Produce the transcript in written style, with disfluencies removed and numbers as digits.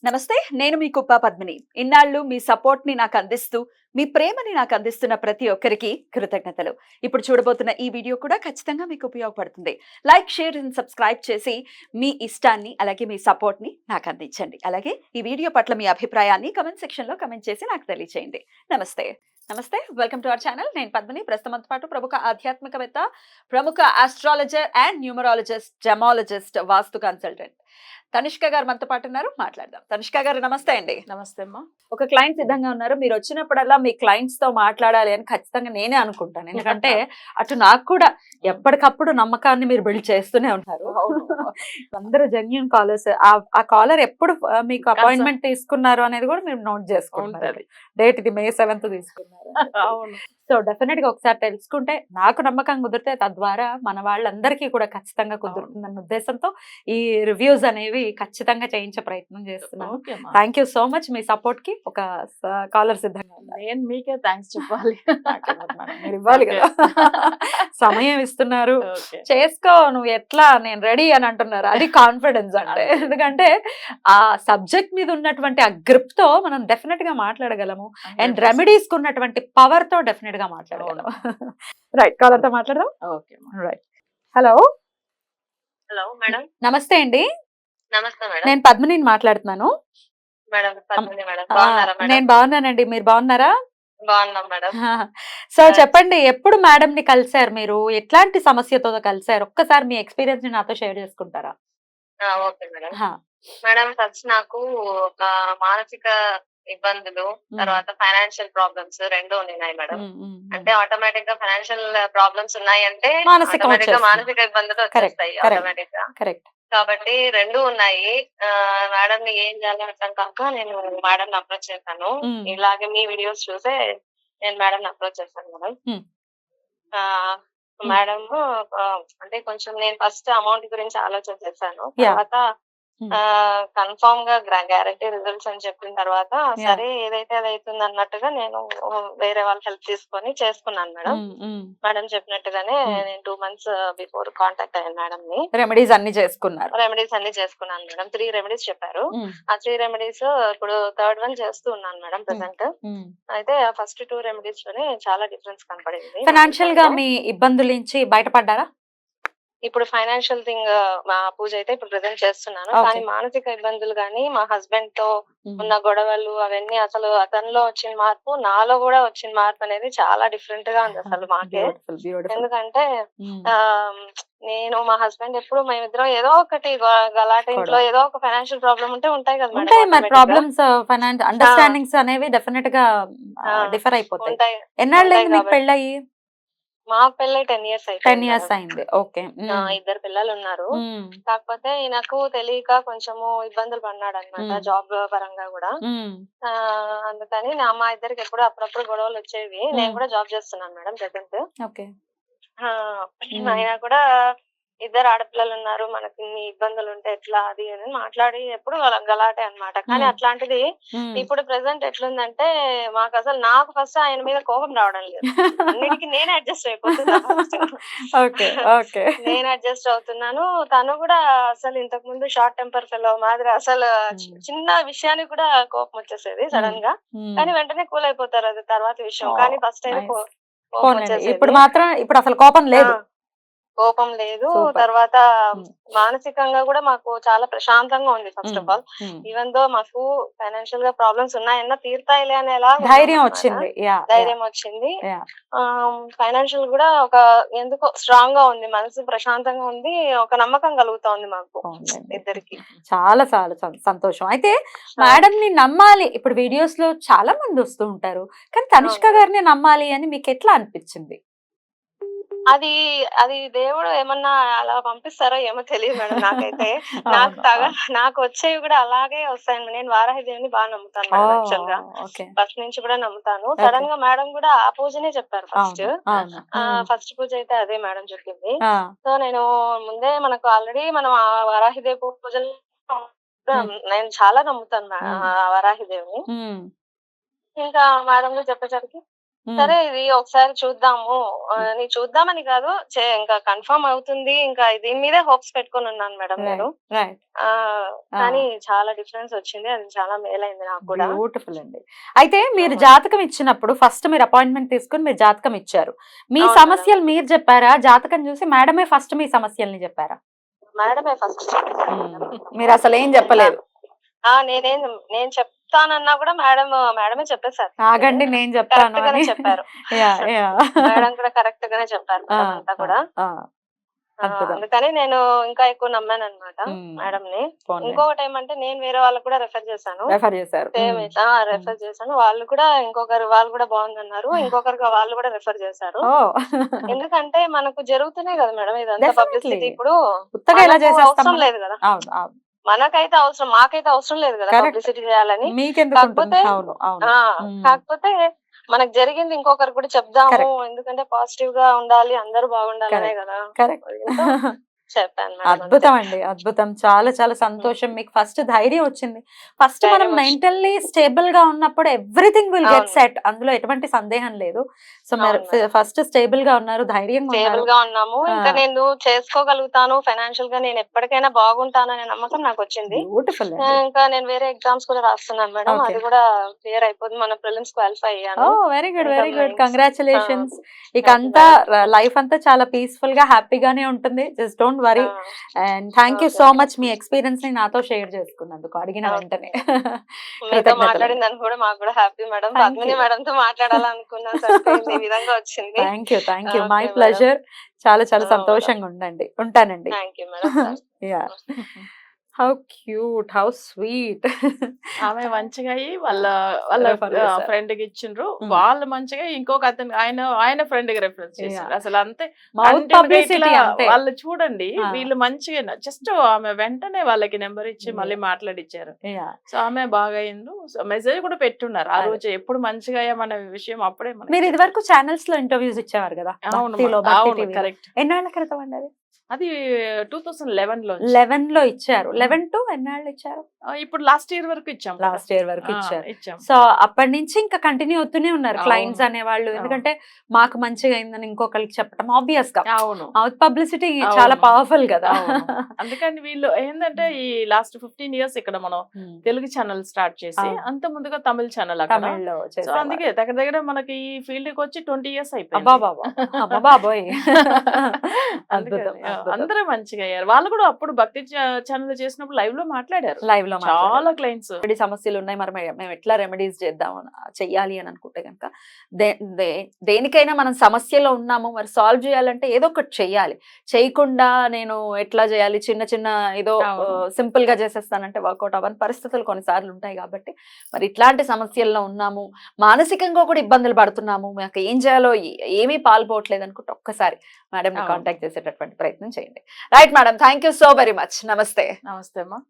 నమస్తే. నేను మీ కుప్ప పద్మిని. ఇన్నాళ్ళు మీ సపోర్ట్‌ని నాకందిస్తూ, మీ ప్రేమని నాకందిస్తున్న ప్రతి ఒక్కరికి కృతజ్ఞతలు. ఇప్పుడు చూడబోతున్న ఈ వీడియో కూడా ఖచ్చితంగా మీకు ఉపయోగపడుతుంది. లైక్, షేర్ అండ్ సబ్స్క్రైబ్ చేసి మీ ఇష్టాన్ని, అలాగే మీ సపోర్ట్‌ని నాకందించండి. అలాగే ఈ వీడియో పట్ల మీ అభిప్రాయాన్ని కామెంట్ సెక్షన్‌లో కామెంట్ చేసి నాకు తెలియజేయండి. నమస్తే. నమస్తే. Welcome to our channel. నేను పద్మిని. ప్రస్తుతం మనతో పాటు ప్రముఖ ఆధ్యాత్మికవేత్త, ప్రముఖ astrologer and numerologist, gemmologist, vastu consultant Tanishq గారు మనతో పాటు ఉన్నారు. మాట్లాడదాం. తనిష్క గారు నమస్తే అండి. నమస్తే అమ్మా. ఒక క్లయింట్ సిద్ధంగా ఉన్నారు. మీరు వచ్చినప్పుడల్లా మీ క్లయింట్స్ తో మాట్లాడాలి అని ఖచ్చితంగా నేనే అనుకుంటాను. ఎందుకంటే అటు నాకు కూడా ఎప్పటికప్పుడు నమ్మకాన్ని మీరు బిల్డ్ చేస్తూనే ఉంటారు. అందరూ జెన్యూన్ కాలర్స్. ఆ కాలర్ ఎప్పుడు మీకు అపాయింట్మెంట్ తీసుకున్నారు అనేది కూడా మీరు నోట్ చేసుకుంటారు. డేట్ ఇది May 7th తీసుకున్నారు. అవును. సో డెఫినెట్ గా ఒకసారి తెలుసుకుంటే నాకు నమ్మకం కుదిరితే తద్వారా మన వాళ్ళందరికీ కూడా ఖచ్చితంగా కుదురుతుందన్న ఉద్దేశంతో ఈ రివ్యూస్ అనేవి ఖచ్చితంగా చేయించే ప్రయత్నం చేస్తున్నాను. Thank you so much. Me support కి ఒక కాలర్ సిద్ధంగా ఉన్నారు. నేను మీకే థ్యాంక్స్ చెప్పాలి. మీరు ఇవ్వాలి కదా. సమయం ఇస్తున్నారు. చేసుకో, నువ్వు ఎట్లా, నేను రెడీ అని అంటున్నారు. అది కాన్ఫిడెన్స్ అంటే. ఎందుకంటే ఆ సబ్జెక్ట్ మీద ఉన్నటువంటి ఆ గ్రిప్ తో మనం డెఫినెట్ గా మాట్లాడగలము. అండ్ రెమెడీస్ కు ఉన్నటువంటి పవర్ తో డెఫినెట్ గా మాట్లాడగలము. రైట్, కాలర్ తో మాట్లాడదాం. Okay right. Hello. Hello madam. నమస్తే అండి. నమస్తే మేడం. నేను పద్మినిని మాట్లాడుతున్నాను. Madam Padmini madam. బాగున్నారా మేడం? నేను బాగున్నానండి. మీరు బాగున్నారా? బాగున్నాం మేడం. సో చెప్పండి, ఎప్పుడు మేడం ని కలిసారు? మీరు ఎట్లాంటి సమస్యతో కలిసారు? ఒక్కసారి మీ ఎక్స్పీరియన్స్ ని నాతో షేర్ చేసుకుంటారా? Okay madam. మేడం ఫస్ట్ నాకు ఒక మానసిక ఇబ్బందులు, తర్వాత ఫైనాన్షియల్ ప్రాబ్లమ్స్ రెండు ఉన్నాయి మేడం. అంటే ఆటోమేటిక్ గా ఫైనాన్షియల్ ప్రాబ్లమ్స్ ఉన్నాయి అంటే ఆటోమేటిక్ గా మానసిక ఇబ్బందులు వచ్చేస్తాయి ఆటోమేటిక్ గా. కరెక్ట్. కాబట్టి రెండు ఉన్నాయి. మేడం ని ఏం చేయాలి అర్థం కాక నేను మేడం ని అప్రోచ్ చేశాను. ఇలాగే మీ వీడియోస్ చూసే నేను మేడం ని అప్రోచ్ చేశాను మేడం. మేడం అంటే కొంచెం నేను ఫస్ట్ అమౌంట్ గురించి ఆలోచన చేశాను. తర్వాత కన్ఫర్మ్ గా గ్యారంటీ రిజల్ట్స్ అని చెప్పిన తర్వాత సరే ఏదైతే అది అవుతుంది అన్నట్టుగా నేను వేరే వాళ్ళ హెల్ప్ తీసుకొని చేసుకున్నాను మేడం. మేడం చెప్పినట్టుగానే నేను 2 months బిఫోర్ కాంటాక్ట్ అయ్యాను మేడం ని. రెమెడీస్ అన్ని చేసుకున్నాను మేడం. 3 రెమెడీస్ చెప్పారు. ఆ 3 రెమెడీస్ ఇప్పుడు 3rd one చేస్తూ ఉన్నాను మేడం ప్రెసెంట్. అయితే ఫస్ట్ 2 రెమెడీస్ లోనే చాలా డిఫరెన్స్ కనపడింది. ఫైనాన్షియల్ గా మీ ఇబ్బందుల నుంచి బయటపడ్డారా? ఇప్పుడు ఫైనాన్షియల్ థింగ్ మా పూజ అయితే ఇప్పుడు ప్రెజెంట్ చేస్తున్నాను. కానీ మానసిక ఇబ్బందులు గానీ, మా హస్బెండ్ తో ఉన్న గొడవలు అవన్నీ అసలు అతనిలో వచ్చిన మార్పు, నాలో కూడా వచ్చిన మార్పు అనేది చాలా డిఫరెంట్ గా ఉంది అసలు మాకే. ఎందుకంటే నేను మా హస్బెండ్ ఎప్పుడు మేమిద్దరం ఏదో ఒకటి గలాట, ఇంట్లో ఏదో ఒక ఫైనాన్షియల్ ప్రాబ్లం ఉంటే ఉంటాయి కదా మేడం. ప్రాబ్లమ్స్, అండర్స్టాండింగ్స్ అనేవి డెఫినెట్ గా డిఫర్ అయిపోతాయి. ఎన్నాళ్ళైంది మీకు పెళ్ళయి? మాకు పెళ్ళి 10 years 10 years అయింది. ఓకే. 2 పిల్లలు ఉన్నారు. కాకపోతే నాకు తెలియక కొంచెము ఇబ్బందులు పడినాడు అనమాట జాబ్ పరంగా కూడా. అందుకని మా ఇద్దరికి ఎప్పుడు అప్పుడప్పుడు గొడవలు వచ్చేవి. నేను కూడా జాబ్ చేస్తున్నాను మేడం ప్రెసెంట్. అయినా కూడా ఇద్దరు ఆడపిల్లలు ఉన్నారు, మనకి ఇన్ని ఇబ్బందులు ఉంటే ఎట్లా అది అని మాట్లాడి ఎప్పుడు గలాటే అన్నమాట. కానీ అట్లాంటిది ఇప్పుడు ప్రెసెంట్ ఎట్లుందంటే మాకు అసలు నాకు ఫస్ట్ ఆయన మీద కోపం రావడం లేదు. అన్నిటికీ నేనే అడ్జస్ట్ అయిపోతున్నాను. నేను అడ్జస్ట్ అవుతున్నాను. తను కూడా అసలు ఇంతకు ముందు షార్ట్ టెంపర్ ఫెలో మాదిరి అసలు చిన్న విషయానికి కూడా కోపం వచ్చేసేది సడన్ గా. కానీ వెంటనే కూల్ అయిపోతారు, అది తర్వాత విషయం. కానీ ఫస్ట్ అయితే కోపం వచ్చేసేది. ఇప్పుడు మాత్రం ఇప్పుడు అసలు కోపం లేదు. తర్వాత మానసికంగా కూడా మాకు చాలా ప్రశాంతంగా ఉంది. First of all even though మాకు ఫైనాన్షియల్ గా ప్రాబ్లమ్స్ ఉన్నాయన్నా తీరుతాయిలే అనేలా ధైర్యం వచ్చింది. ఫైనాన్షియల్ కూడా ఒక ఎందుకో స్ట్రాంగ్ గా ఉంది, మనసు ప్రశాంతంగా ఉంది, ఒక నమ్మకం కలుగుతోంది మాకు ఇద్దరికి. చాలా చాలా సంతోషం. అయితే మేడం ని నమ్మాలి, ఇప్పుడు వీడియోస్ లో చాలా మంది వస్తూ ఉంటారు, కానీ తనిష్క గారిని నమ్మాలి అని మీకు ఎట్లా అనిపించింది? అది దేవుడు ఏమన్నా అలా పంపిస్తారో ఏమో తెలియదు మేడం నాకైతే. నాకు వచ్చేవి కూడా అలాగే వస్తాయండి. నేను వారాహిదేవిని బాగా నమ్ముతాను మేడం. యాక్చువల్ గా ఫస్ట్ నుంచి కూడా నమ్ముతాను. సడన్ గా మేడం కూడా ఆ పూజనే చెప్పారు ఫస్ట్ పూజ అయితే అదే మేడం చెప్పింది. సో నేను ముందే మనకు ఆల్రెడీ మనం ఆ వారాహిదేవి పూజలు నేను చాలా నమ్ముతాను వారాహిదేవిని. ఇంకా మేడం చెప్పేసరికి సరే ఇది ఒకసారి చూద్దాము అని చూద్దామని కాదు, ఇంకా కన్ఫర్మ్ అవుతుంది, ఇంకా దీని మీదే హోప్స్ పెట్టుకొని ఉన్నాను మేడం నేను. రైట్. ఆ కానీ చాలా డిఫరెన్స్ వచ్చింది, అది చాలా మేలైంది నాకు కూడా. బ్యూటిఫుల్ అండి. అయితే మీరు జాతకం ఇచ్చినప్పుడు ఫస్ట్ మీరు అపాయింట్మెంట్ తీసుకుని మీరు జాతకం ఇచ్చారు. మీ అవును సమస్యలు మీరు చెప్పారా? జాతకం చూసి మేడమే ఫస్ట్ మీ సమస్యల్ని చెప్పారా? మేడమే ఫస్ట్ మీరు అసలు ఏం చెప్పలేదు. నేను చెప్తానన్నా కూడా మేడమే చెప్పేశారు. ఆగండి నేను చెప్తాను కరెక్ట్ గానే అని. చెప్పారు. యాహ్! యాహ్! మేడం కూడా కరెక్ట్ గానే చెప్పారు ఆ! మేడం అంతా కూడా. ఆ! అద్భుతం. అందుకని నేను ఇంకా ఎక్కువ నమ్మాను అనమాట మేడం ని. ఇంకొకటి ఏమంటే నేను వేరే వాళ్ళకి కూడా రెఫర్ చేశాను. రెఫర్ చేశారు. సేమ్ రెఫర్ చేశాను. వాళ్ళు కూడా వాళ్ళు కూడా బాగుందన్నారు. ఇంకొకరికి వాళ్ళు కూడా రెఫర్ చేశారు. ఎందుకంటే మనకు జరుగుతున్నాయి కదా మేడం ఇదంతా పబ్లిసిటీ. ఇప్పుడు అవసరం లేదు కదా, మనకైతే అవసరం, మాకైతే అవసరం లేదు కదా పబ్లిసిటీ చేయాలని. కాకపోతే మనకు జరిగింది ఇంకొకరు కూడా చెప్దాము, ఎందుకంటే పాజిటివ్ గా ఉండాలి, అందరూ బాగుండాలనే కదా చెప్పాను. అద్భుతం అండి, అద్భుతం. చాలా చాలా సంతోషం. మీకు ఫస్ట్ ధైర్యం వచ్చింది. ఫస్ట్ మనం మెంటల్లీ స్టేబుల్ గా ఉన్నప్పుడు ఎవ్రీథింగ్ విల్ గెట్ సెట్, అందులో ఎటువంటి సందేహం లేదు. సో మీరు ఫస్ట్ స్టేబుల్ గా ఉన్నారు, ధైర్యంగా ఉన్నాము. ఇంకా నేను చేసుకోగలుగుతాను, ఫైనాన్షియల్ గా నేను ఎప్పటికైనా బాగుంటాననే నమ్మకం నాకు వచ్చింది. బ్యూటిఫుల్. ఇంకా నేను వేరే ఎగ్జామ్స్ కూడా రాస్తున్నాను మేడం, అది కూడా క్లియర్ అయిపోతుంది. మన ప్రిలిమ్స్ క్వాలిఫై అయ్యాను. Very good, very good, congratulations. ఇక అంతా లైఫ్ అంతా చాలా పీస్ఫుల్ గా హ్యాపీగానే ఉంటుంది. Just don't worry. And thank you so much me experience ని నాతో షేర్ చేసుకున్నందుకు, అడిగిన వెంటనే. మాట్లాడిందని కూడా మాకు కూడా హ్యాపీ మేడం. పద్మిని మేడం తో మాట్లాడాలనుకున్నాను, ఈ విధంగా వచ్చింది. Thank you, my pleasure. చాలా చాలా సంతోషంగా ఉండండి. ఉంటానండి. Thank you madam. Yeah, how cute, how sweet. ఆమె మంచిగా అయ్యి వాళ్ళ ఫ్రెండ్ కి ఇచ్చిండ్రు, వాళ్ళు మంచిగా ఇంకొక అతను ఆయన ఫ్రెండ్ కి రెఫరెన్స్ చేసిండ్రు. అసలు అంతే వాళ్ళు చూడండి, వీళ్ళు మంచిగా జస్ట్ ఆమె వెంటనే వాళ్ళకి నెంబర్ ఇచ్చి మళ్ళీ మాట్లాడిచ్చారు. సో ఆమె బాగా అయిండ్రు. మెసేజ్ కూడా పెట్టున్నారు ఆ రోజు, ఎప్పుడు మంచిగా అయ్యామనే విషయం అప్పుడే. మీరు ఇది వరకు ఛానల్స్ లో ఇంటర్వ్యూస్ ఇచ్చేవారు కదా? అవును, కరెక్ట్. ఎన్నాళ్ళ క్రితం అండి అది? 2011 లో ఇచ్చారు. 11 to ఎన్నాళ్ళు ఇచ్చారు? ఇప్పుడు లాస్ట్ ఇయర్ వరకు ఇచ్చాం. ఇచ్చారు. సో అప్పటి నుంచి ఇంకా కంటిన్యూ అవుతూనే ఉన్నారు క్లయింట్స్ అనేవాళ్ళు. ఎందుకంటే మాకు మంచిగా అయిందని ఇంకొకరికి చెప్పడం ఆబ్వియస్ గా, మౌత్ పబ్లిసిటీ చాలా పవర్ఫుల్ కదా. అందుకని వీళ్ళు ఏంటంటే ఈ లాస్ట్ 15 years ఇక్కడ మనం తెలుగు ఛానల్ స్టార్ట్ చేసి, అంత ముందుగా తమిళ ఛానల్ తమిళ్లో, అందుకే దగ్గర దగ్గర మనకి ఈ ఫీల్డ్ కి వచ్చి 20 years అయిపోయింది. బాబోయ్. అందరూ మంచిగా అయ్యారు. వాళ్ళు కూడా అప్పుడు భక్తి ఛానల్ చేసినప్పుడు లైవ్ లో మాట్లాడారు. చాలా క్లయింట్స్ సమస్యలు ఉన్నాయి, మరి మేము ఎట్లా రెమెడీస్ చేద్దాం చెయ్యాలి అని అనుకుంటే కనుక, దేనికైనా మనం సమస్యలో ఉన్నాము, మరి సాల్వ్ చేయాలంటే ఏదో ఒకటి చెయ్యాలి. చేయకుండా నేను ఎట్లా చేయాలి, చిన్న చిన్న ఏదో సింపుల్ గా చేసేస్తానంటే వర్కౌట్ అవ్వని పరిస్థితులు కొన్నిసార్లు ఉంటాయి. కాబట్టి మరి ఇట్లాంటి సమస్యల్లో ఉన్నాము, మానసికంగా కూడా ఇబ్బందులు పడుతున్నాము, మాకు ఏం చేయాలో ఏమీ పాల్పోవట్లేదు అనుకుంటే ఒక్కసారి మేడం ని కాంటాక్ట్ చేసేటటువంటి ప్రయత్నం చేయండి. Right madam, thank you so very much. నమస్తే. నమస్తే అమ్మా.